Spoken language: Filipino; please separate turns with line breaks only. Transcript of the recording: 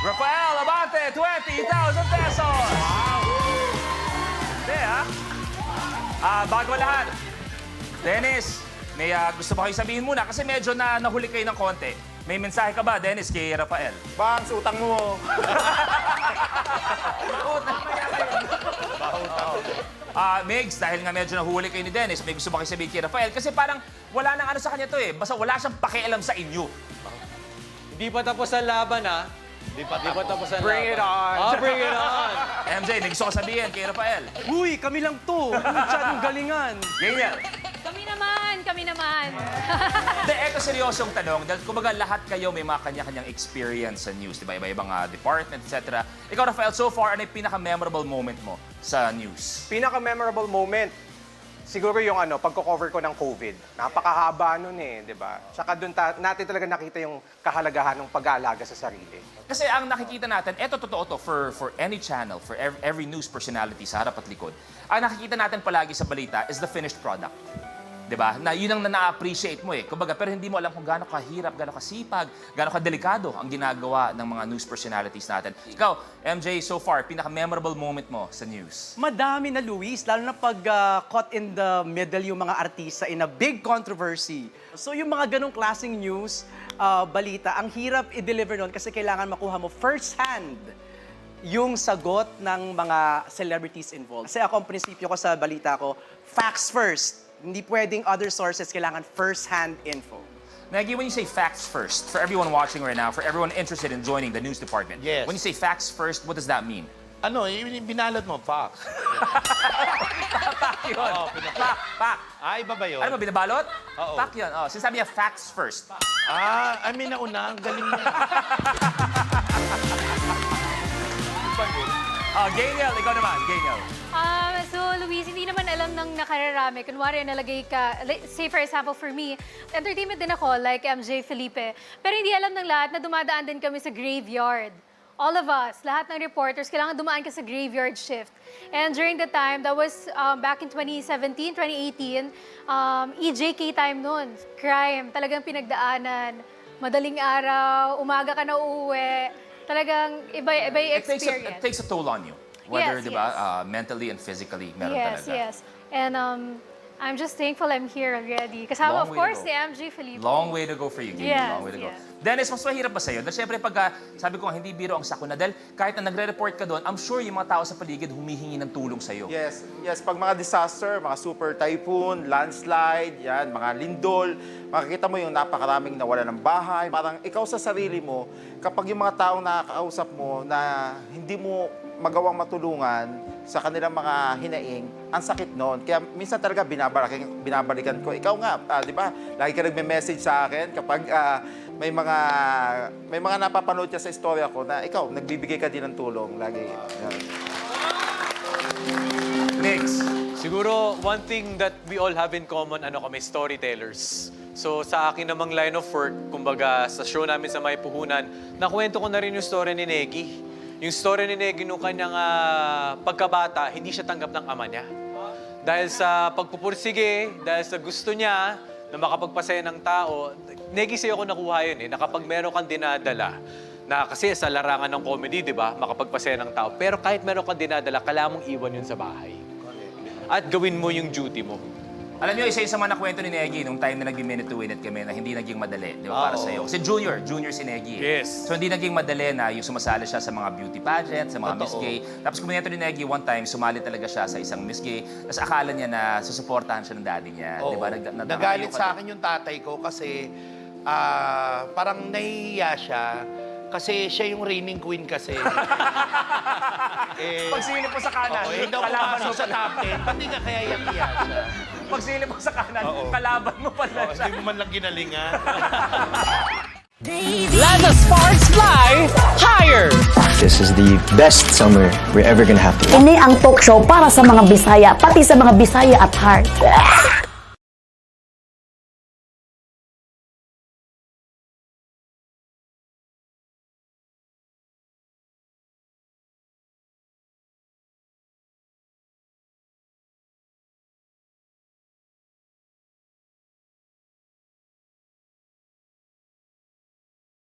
Rafael Abante, 20,000 pesos! Wow! Hindi, bago lahat, Dennis, may gusto ba kayo sabihin muna? Kasi medyo nahuli kayo ng konti. May mensahe ka ba, Dennis, kay Rafael?
Bangs, utang mo.
Migs, dahil nga medyo nahuli kayo ni Dennis, may gusto ba kayo sabihin kay Rafael? Kasi parang wala nang ano sa kanya to eh. Basta wala siyang pakialam sa inyo.
Hindi pa tapos ang laban, ha? Hindi pa tapos ang
Bring
laban.
it on.
Oh, bring it on!
MJ, may gusto ko sabihin kay Rafael.
Uy, kami lang to. Masyadong galingan.
Ganyan.
Kami naman.
Hindi, eto seryosong tanong. Dahil kumbaga lahat kayo may mga kanya-kanyang experience sa news. Diba? Iba-ibang department, etc. Ikaw, Rafael, so far, ano yung pinaka-memorable moment mo sa news?
Pinaka-memorable moment, siguro yung pagko-cover ko ng COVID. Napakahaba nun eh, di ba? Tsaka doon natin talaga nakita yung kahalagahan ng pag-aalaga sa sarili.
Kasi ang nakikita natin, eto totoo to, for any channel, for every news personality sa harap at likod, ang nakikita natin palagi sa balita is the finished product. Diba? Na yun ang na-appreciate mo eh. Kumbaga, pero hindi mo alam kung gaano kahirap, gaano kasipag, gaano kadelikado ang ginagawa ng mga news personalities natin. Ikaw, MJ, so far, pinaka-memorable moment mo sa news?
Madami na, Luis, lalo na pag caught in the middle yung mga artista in a big controversy. So yung mga ganong klaseng news, balita, ang hirap i-deliver nun kasi kailangan makuha mo first-hand yung sagot ng mga celebrities involved. Kasi ako, ang prinsipyo ko sa balita ko, facts first. Hindi pwedeng other sources, kailangan first-hand info.
Maggie, when you say facts first, for everyone watching right now, for everyone interested in joining the news department,
Yes.
when you say facts first, what does that mean?
Ano, binalot mo, Fox.
Pak yun.
Oo,
Pak.
Ay, iba ba yun?
Ano mo, binabalot?
Oo.
Pak yun. Sinasabi niya facts first.
I mean, nauna, ang galing mo.
Gaynel, ikaw naman. Gaynel.
So, Luis, hindi naman alam ng nakararami. Kunwari, nalagay ka, say for example, for me, entertainment din ako, like MJ Felipe. Pero hindi alam ng lahat na dumadaan din kami sa graveyard. All of us, lahat ng reporters, kailangan dumaan ka sa graveyard shift. And during the time, that was back in 2017, 2018, EJK time noon. Crime, talagang pinagdaanan. Madaling araw, umaga ka na uuwi. Talagang iba yung experience.
It takes a toll on you. Whether,
Yes,
di ba,
yes.
mentally and physically, meron
Yes,
talaga.
yes. And I'm just thankful I'm here already. Kasama,
Long
of
way to
course,
go.
si MJ Felipe.
Long way to go for you, Gaynel.
Yes,
Long way to go.
yes.
Dennis, mas mahirap ba sa'yo? Dahil syempre, pag sabi ko nga, hindi biro ang sakuna. Dahil kahit na nagre-report ka doon, I'm sure yung mga tao sa paligid humihingi ng tulong sa'yo.
Yes, pag mga disaster, mga super typhoon, landslide, yan, mga lindol, makikita mo yung napakaraming nawala ng bahay. Parang ikaw sa sarili mo, kapag yung mga taong nakakausap mo na hindi mo magawang matulungan sa kanilang mga hinaing, ang sakit noon. Kaya minsan talaga binabalikan ko. Ikaw nga, di ba? Lagi ka nagme-message sa akin kapag may mga napapanood ka sa istorya ko na ikaw, nagbibigay ka din ng tulong. Lagi. Yan.
Next.
Siguro, one thing that we all have in common, kami, storytellers. So, sa akin namang line of work, kumbaga, sa show namin sa May Puhunan, nakwento ko na rin yung story ni Negi. Yung story ni Negi nung kanyang pagkabata, hindi siya tanggap ng ama niya. Dahil sa pagpupursige, dahil sa gusto niya na makapagpasaya ng tao, Negi, sa'yo ko nakuha yun na kapag meron kang dinadala, na kasi sa larangan ng comedy, di ba, makapagpasaya ng tao. Pero kahit meron kang dinadala, kailangan mong iwan yun sa bahay. At gawin mo yung duty mo.
Alam niyo, isa yung sa mga nakwento ni Negi nung time na naging minute to win it kami na hindi naging madali, di ba, para sa'yo. Kasi junior si Negi.
Yes.
So hindi naging madali na yung sumasali siya sa mga beauty pageant, sa mga Miss Gay. Tapos kuminento ni Negi one time, sumali talaga siya sa isang Miss Gay. Tapos akala niya na susuportahan siya ng daddy niya. Di ba?
Nagalit sa akin yung tatay ko kasi parang nahihiya siya kasi siya yung reigning queen kasi.
Pagsilip mo sa kanan,
Hindi ako
kalaban mo
pumasok sa
pala.
top 10. Ba't di ka kaya yakiya siya?
Pagsilip mo sa kanan, kalaban mo pala siya.
Hindi mo man lang ginalingan.
Let the sparks fly higher!
This is the best summer we're ever gonna have.
Ini ang talk show para sa mga Bisaya, pati sa mga Bisaya at heart.